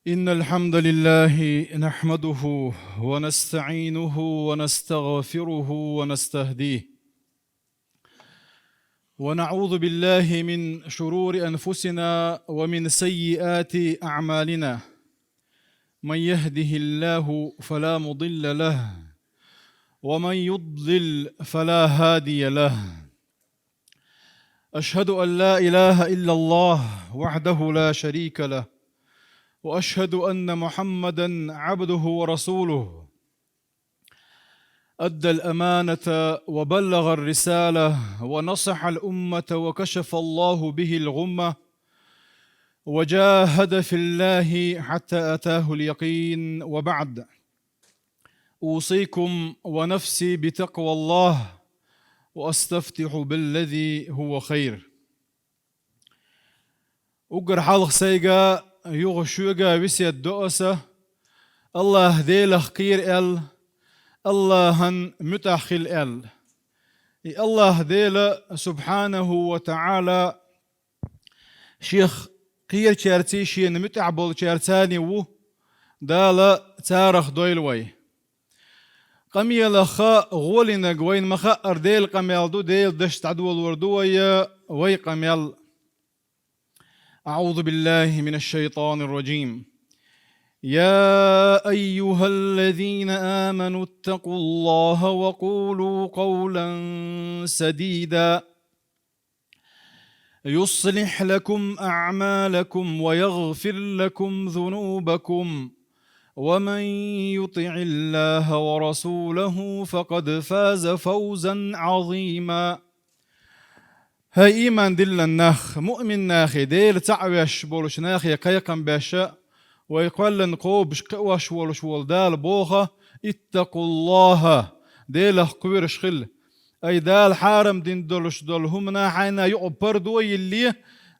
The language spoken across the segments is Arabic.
إن الحمد لله نحمده ونستعينه ونستغفره ونستهديه ونعوذ بالله من شرور أنفسنا ومن سيئات أعمالنا. من يهده الله فلا مضل له ومن يضلل فلا هادي له. أشهد أن لا إله إلا الله وحده لا شريك له، وأشهد أن محمدًا عبده ورسوله. أدى الأمانة وبلغ الرسالة ونصح الأمة وكشف الله به الغمة، وجاهد في الله حتى أتاه اليقين. وبعد، أوصيكم ونفسي بتقوى الله وأستفتح بالذي هو خير. أقر حلق سيقا يغشوغا بسيد دؤسة الله ديل خير الله متأخل الله ديل سبحانه وتعالى شيخ قير شارتي شين متعبول شارتاني دال تارخ دويلوي قميل خا غولنا قوين مخا أرديل قميل دو ديل دشت عدول وردوية وي قميل. أعوذ بالله من الشيطان الرجيم. يا أيها الذين آمنوا اتقوا الله وقولوا قولا سديدا يصلح لكم أعمالكم ويغفر لكم ذنوبكم، ومن يطع الله ورسوله فقد فاز فوزا عظيما. هاي إيمان دل الناخ مؤمن ناخي ديل تعويش بولش ناخي قيقا باشا ويقول نقوب شقواش ولش والدال بوخة اتقوا الله ديل قوير شخل أي دال حارم دين دولش دول همنا حينا يقبر دوي اللي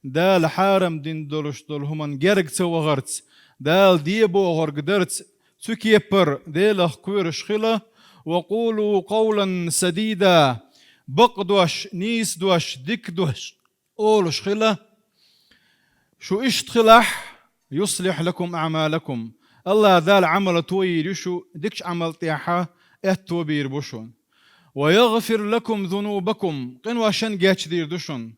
دال حارم دين دولش دول همن جرق سوى غرت دال ديبو غرقدرت تكيبر ديل قوير شخلة. وقولوا قولا سديدا بقدوش نيس دوش ديك دوش أولش خلا شو اشتخلح يصلح لكم أعمالكم. الله ذال عمل توير يشو ديكش عمل تيحا اتو بير بوشون، ويغفر لكم ذنوبكم قنواشن جاتش دير دوشون.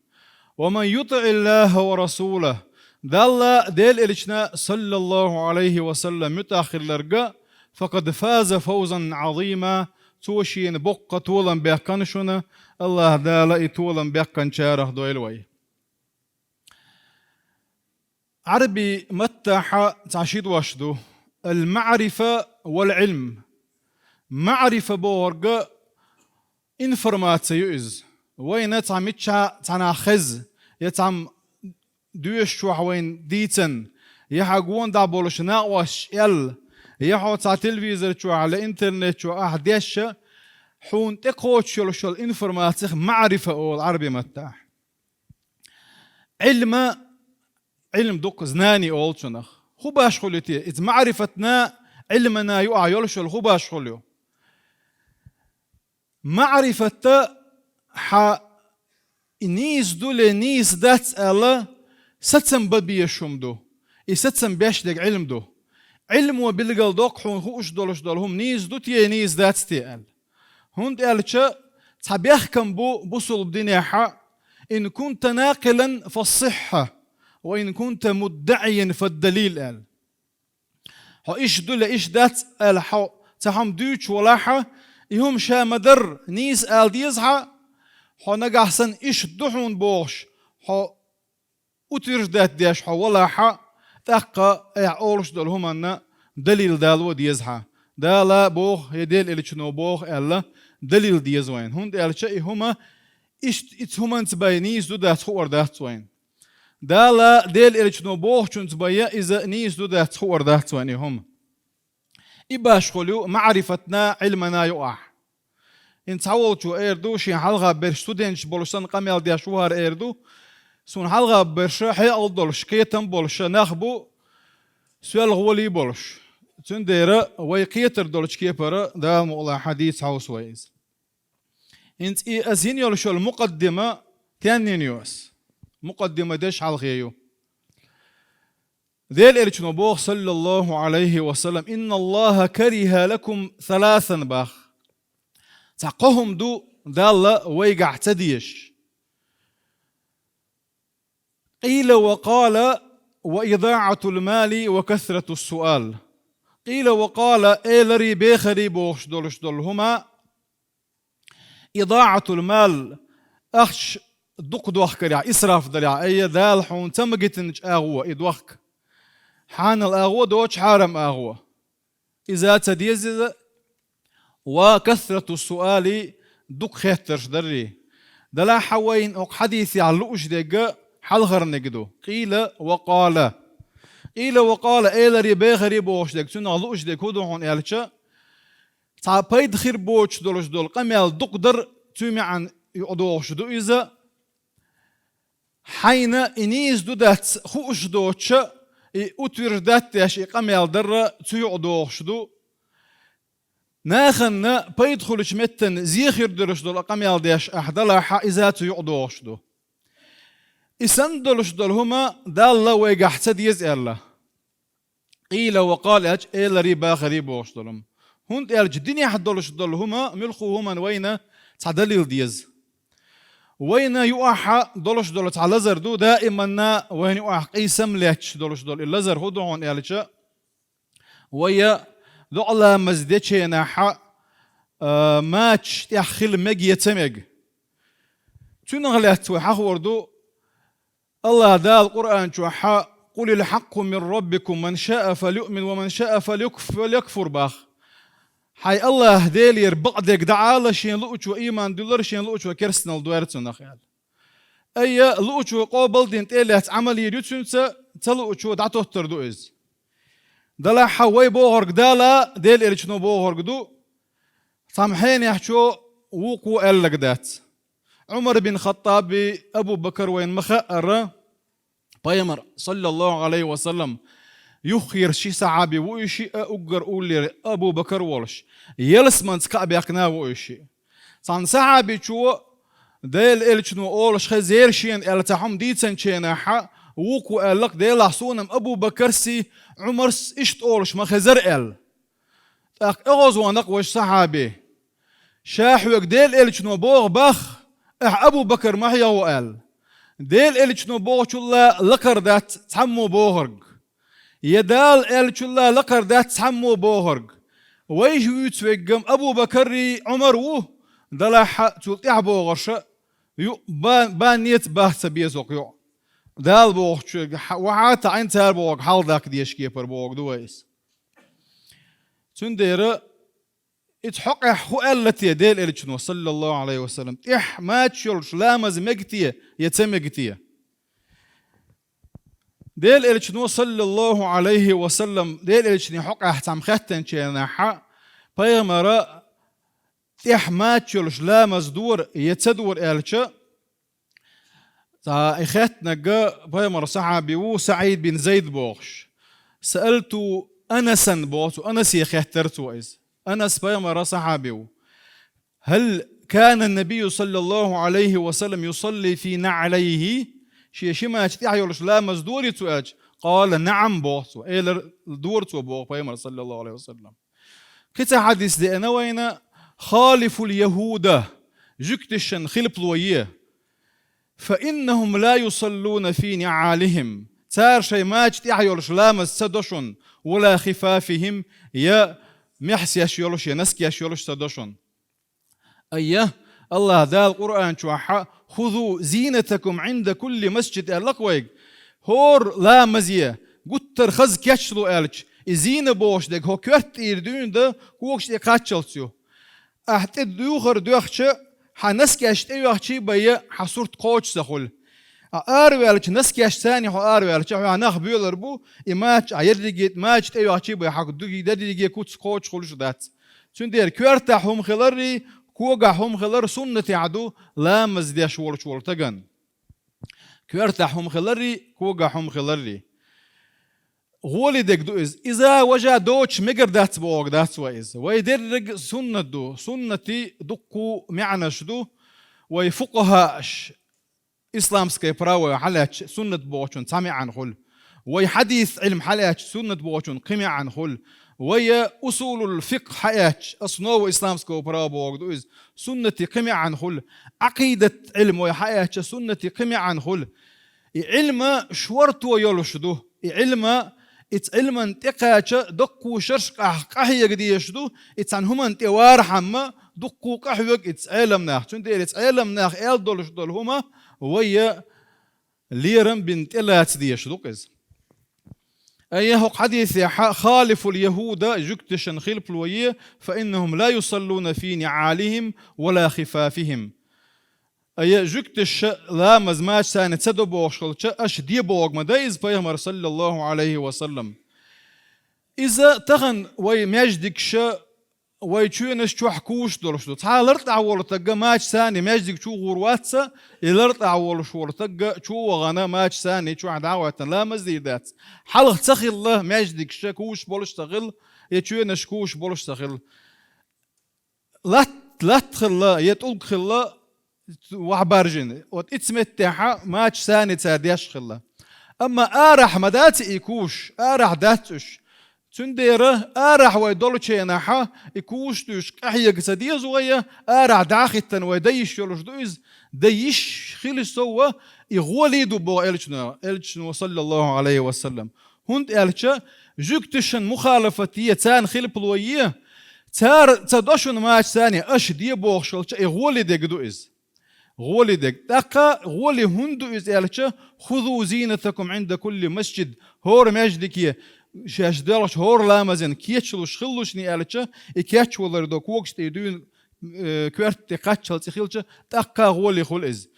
ومن يطع الله ورسوله ذال ديل إلشنا صلى الله عليه وسلم متاخر لرقا فقد فاز فوزا عظيما. توشين بقى طولا بيقنشنا الله دالا طولا بيقن شاره دويلوي. عربي متاحة تعشيد واشدو المعرفة والعلم. معرفة بورقة انفرماتيو إز وين تعميتشا تناخز يتعم دوش وين ديتن يحقون دابولش ناقوش يحو تاع تلفزيون شو على انترنت شو احداش حون تقوش شو الانفورماتيخ معرفة او العربي متاح علم دوق زناني اول شنخ خو باش خليتي ات معرفتنا علمنا يقع يلشل خو باش خليو معرفة ح نيس دول نيس دات الا ستسم بدبي شمدو ستسم باش دق علم دو علم وبالقل دوق حون خوش دولش دولهم نيز دوتي نيز دات تيال هون تيالشا تحبيحكم بوصل بدنيا حق إن كنت ناقلا فالصحة وإن كنت مدعيا فالدليل قال هو إيش دول إيش دات قال حو تحم دوش ولاحة يهم شا مدر نيز قال ديزها هو نجحسن إيش دحون بوش هو أترج دات ديش هو ولاحة تاقا اولش دول هما دليل دالو ديزها دالا بوخ يدل اللي شنو بوخ الا دليل ديز وين هون دال شيء هما ايش هما تبينيز دو دات خور دات وين دالا دل اللي شنو بوخ شنو تبين اذا نيز دو دات خور دات وين هم يباش خلو معرفتنا علمنا يقع ان تعود شو ايردو شي حلقه بير ستودنت بولشان قميل ديا شوهر ايردو سون حلقة برشة حي أولش كيتم بولش نخبو سؤال غولي بولش تنديرة ويقيتر دولش كيبرة دا مولا حديث هاوس ويز انت أزين يولش المقدمة تاني نيوس مقدمة ديش حلقيو ذيل إلش نبوغ صلى الله عليه وسلم إن الله كره لكم ثلاثا باخ تعقهم دو دالة ويقع تديش قيل وقال وإضاعة المال وكثرة السؤال قيل وقال إيلري بيخري بوش دول هما إضاعة المال أخش دق دوخ كريع إسراف دليع أي دال حون تمجت نج أغوى إدوخك حان الأغوى دوش حارم أغوى إذا تديز وكثرة السؤال دق خيترش دري دلا حوين أو حديثي على لؤش دقة حلغر نجدو قيل وقال إيلري بيخري بوش دق تنا لؤش دق هدو هون إلشة تعبيد خير بوش دولش دول قميل دق در تومي عن يقدوش دو إذا حين إنيز دو دات خوش دوتش أتوير دات ياش قميل در تو يقدوش دو ناخن بيدخلش متن زيخير درش دول قميل ديش أحدلا حائزات يقدوش دو إسان دولش دول هما دالله ويقحت ديز إلا قيل وقال أج إلا ريبا خريبوش دولهم هند إلج الدنيا حد دولش دول هما ملخو هما وين تعدليل ديز وين يوحى دولش دول تعلزر دو دائما وين يوحى قيسم ليتش دولش دول اللزر هدو هون إلج ويا دعلا مزدتشي ناحا ماتش تأخيل مجي يتمج تنغلت وحوردو الله دا القرآن شوحا قل الحق من ربكم من شاء فليؤمن ومن شاء فليكفر باخ حي الله ديلير بعدك دعالة شين لؤش وإيمان دولار شين لؤش وكرسنال دوارتون أخيال أي لؤش وقابل دين تيلات عملي ريتسون تلؤش ودعتو تردوئز دلا حوي بوغرق دالا ديل إرشنو بوغرق دو سامحين يحشو وقو ألق دات عمر بن خطاب أبو بكر وين مخأر بايمر صلى الله عليه وسلم يخير شي صعابي ويشي أقر أولي أبو بكر ولش يلسمن سكعب يقنا ويشي صان صعابي شو ديل إلشنو أولش خزير شين إلتحم ديتسن شيناحا وقو ألق ديل حصونم أبو بكر سي عمر إشت أولش ما خزر إل أغزو نقوش صحابي شاحوك ديل إلشنو بوغ بخ أبو بكر ما هي وقال ديل إلشنو بوغ شلا لقر دات تحمو بوغرق يدال إلشلا لقر دات تحمو بوغرق ويجو يتوقم أبو بكر عمر وو دلا تلتيح بوغرش يو بان نيت باهت بيزوق يو دال بوغ وحاتا عين تار بوغ حال داك ديش كيبر بوغ دويس تندير اتحقق حقالتي ديل إلشنو صلى الله عليه وسلم إح ما تشلش لامز مجتية يتمجتية ديل إلشنو صلى الله عليه وسلم ديل إلشني حقق تام ختن شيناحا بيمرا إح ما تشلش لامز دور يتدور إلشا تا إختنا جا بيمرا صحابي و سعيد بن زيد بوغش سألت أنسا بوغش أنس يخترت وإز أنس بيمر صحابي هل كان النبي صلى الله عليه وسلم يصلي في نعليه شيما تحيولش لا مزدوري تؤج قال نعم بوغ إلى دور بوغ بيمر صلى الله عليه وسلم كتا حديث دي أنا وين خالف اليهود جكتشن خلب لويه فإنهم لا يصلون في نعالهم تار شي ما تحيولش لا مزدشن ولا خفافهم يا محس يشيولش ينسك يشيولش تدشون أيه الله ذا القرآن شوحا خذوا زينتكم عند كل مسجد ألقويق هور لا مزيه قطر خز كيشلو ألش زينة بوش دك هو كرت إردون ده كوكش يقاتشلسيو أحت دوخر دوخش حنسك يشتيوخشي بيه حصورت قوش سخول أرويلش نسك يشتاني هو أرويلش عناخ بيولر بو إماتش عيرليجيت ماتش تيوخشي بيه حق دوغي داديجي كوتس قوش خلش دات سندير كورتاهم خلري كوغاهم خلر سنة عدو لا مزدي شول شول تجن كورتاهم خلري كوغاهم خلري غولي دك دو إذا وجا دوتش مجر دات بوغ دات وإز ويدرج سنة دو سنتي دكو معنى شدو ويفقها إسلام سكي براوي على سنة بوغشون سامع عن خل وي حديث علم حلاتش سنة بوغشون قمع عن خل وي أصول الفقه حياتش أصنو إسلام سكو برابو سنة قمع عن خل عقيدة علم وي حياتش سنة قمع عن خل علم شورت ويولشدو علم علم انتقاش دقو شرش قحيه قدي يشدو عن هم انتوار حما دقو قحوك علم ناخ شنو علم ناخ ال دولش دول هما ويا ليرم بنت الات دي يشدو قز أيه حديث خالف اليهود جكتشن خلف الويه فإنهم لا يصلون في نعالهم ولا خفافهم أيه جكتش لا مزماش سانة تسدو بوغشلش أش دي بوغ مدايز بيغمر صلى الله عليه وسلم إذا تغن وي ماجدكش وي تشونش تشو حكوش دولشدو تعال لرت عوال تقا ماش ساني ماجدك تشو غرواتسا لرت عوال شور تقا تشو وغنا ماش ساني تشو عداوة لا مزيدات حلق تخي الله ماجدكش كوش بولش تغل يتشونش كوش بولش تغل لا تخلا يتقلق خلا وعبارجن وتسمت تاعها ماش ساني تاديش خلا أما آرح مدات إيكوش آرح داتش تنديره آرح ويدول تشيناحا إيكوش توش كحية قصدية زوية آرح داختا ويديش يولوش دويز ديش خيلش سوا إغولي دوبو إلشنو صلى الله عليه وسلم هند إلشا جوكتشن مخالفتية تان خيل بلوية تدوشن ماش ثاني أش دي بوغشلش إغولي ديك دويز غولي دك دقا غولي هندو إزالشة خذوا زينتكم عند كل مسجد هور مجدكية شاش دارش هور لامزن كيتشلوش خلوش نيالشة إكيتش والله ردوك وقش تيدون كوارت تقاتشل تخيلشة دقا غولي خلئز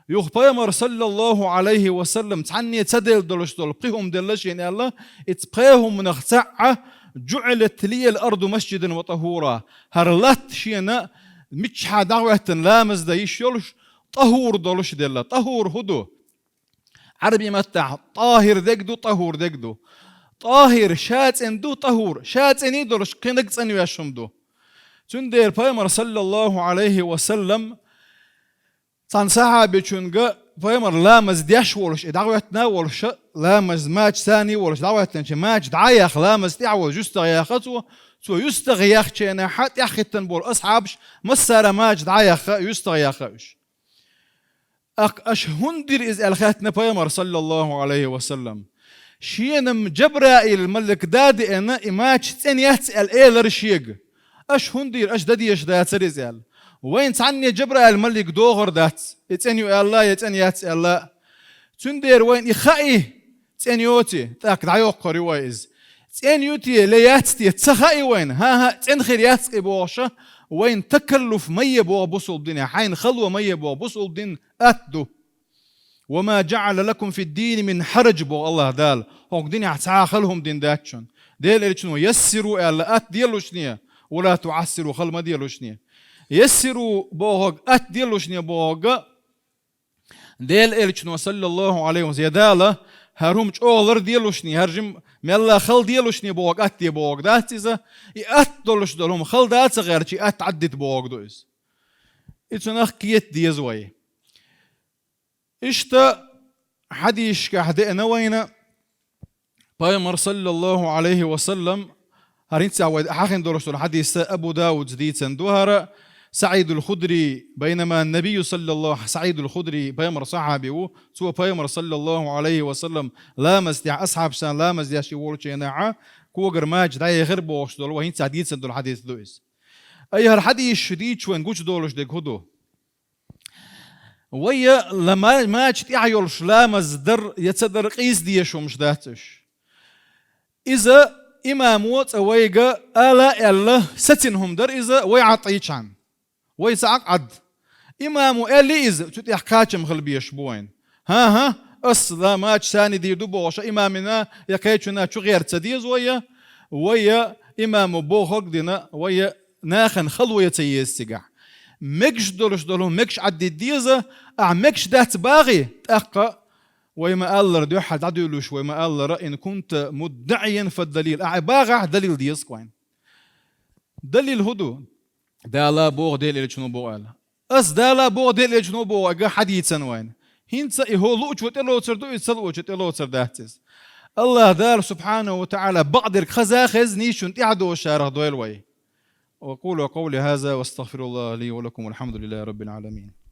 يخبيمر صلى الله عليه وسلم تعني تدل دلش دول بقيهم دلش يعني الله اتبقيهم من اختعة جعلت لي الأرض مسجدا وطهورا هرلت شينا مش دعوة لامز دا يشيلش طهور دولش دلا طهور هدو عربي متاع طاهر دقدو طهور دقدو طاهر شات اندو طهور شات اني دولش كنقص انو يشمدو تندير بايمر صلى الله عليه وسلم تان صحابي چونغا بايمر لامز ديش ولش دعوتنا ولش لامز ماج ثاني ولش دعوتنا ماج دعيخ لامز دعوه جست ياخذو سو يستغيخ چينا حت ياختن بول اصحابش مسار ماج دعيخ يستغيخش أش هندر إز الخاتنا بايمر صلى الله عليه وسلم شينم جبرائيل الملك دادي أنا إماج تنيات الإيلر شيق أش هندر أش دادي أش دات رزال وين تعني جبرائيل الملك دوغر دات يتنيو الله يتنيات الله تندير وين إخائي تنيوتي تاك دعيوق روايز تنيوتي لياتي تخائي وين ها تنخير ياتي بوغشة وين تكلف مية بو بوصل دين حين خلوة مية بو بوصل دين أتدو وما جعل لكم في الدين من حرج بو الله دال هوك دين يعتاخلهم دين داتشون ديل إلشنو يسروا ألا أت ديالو شنية ولا تعسروا خل ما ديالو شنية يسروا بوغ أت ديالو شنية بوغ ديل إلشنو صلى الله عليه وسلم يداله هرهم أولر ديالوشني هرجم ملا خل ديالوشني بوق أتي بوق دات إذا يأت دولش دولهم خل دات غير شيء أت عدت بوق دوز إتناخ كيت ديزوي إشتا حديش كحدئنا وين بايمر صلى الله عليه وسلم هرين سعود حاخن دولش حديث أبو داود جديد سندوهر سعيد الخدري بينما النبي صلى الله سعيد الخدري بيمر صحابي سوى بيمر صلى الله عليه وسلم لامز دع أصحاب سان لامز دع شيء شيناعة كوجر ماج دعي غرب وش دول وهين سعيد سندول حديث دويس أيها الحديث شديد شو نقولش دولش دك هدو ويا لما ماج تعيولش لامز در يتصدر قيس ديشو مش داتش إذا إماموت ويجا ألا الله ستنهم در إذا ويعطيش عن ويسعق عد إمامو اللي إذا تتيح كاتم خلبي شبوين ها أصلا ما تشاني دي دوبوش إمامنا يكيتشنا شو غير تديز ويا إمامو بوخك دينا ويا ناخن خلو يتيستقع مكش دولش دولهم مكش عدي ديزة مكش دات باغي تأقى ويما الله ردو حد عدولوش ويما الله إن كنت مدعيا فالدليل باغع دليل ديز كوين دليل هدو دالا بوغ ديل إلى شنو بوغ أس دالا بوغ ديل إلى شنو بوغ حديثا وين هينسا إهو لوش وتلو تردو يسلو وتلو ترداتس الله دار سبحانه وتعالى بعض الخزاخز نيشون تعدوا شارع دويلوي. وأقول قولي هذا واستغفر الله لي ولكم والحمد لله رب العالمين.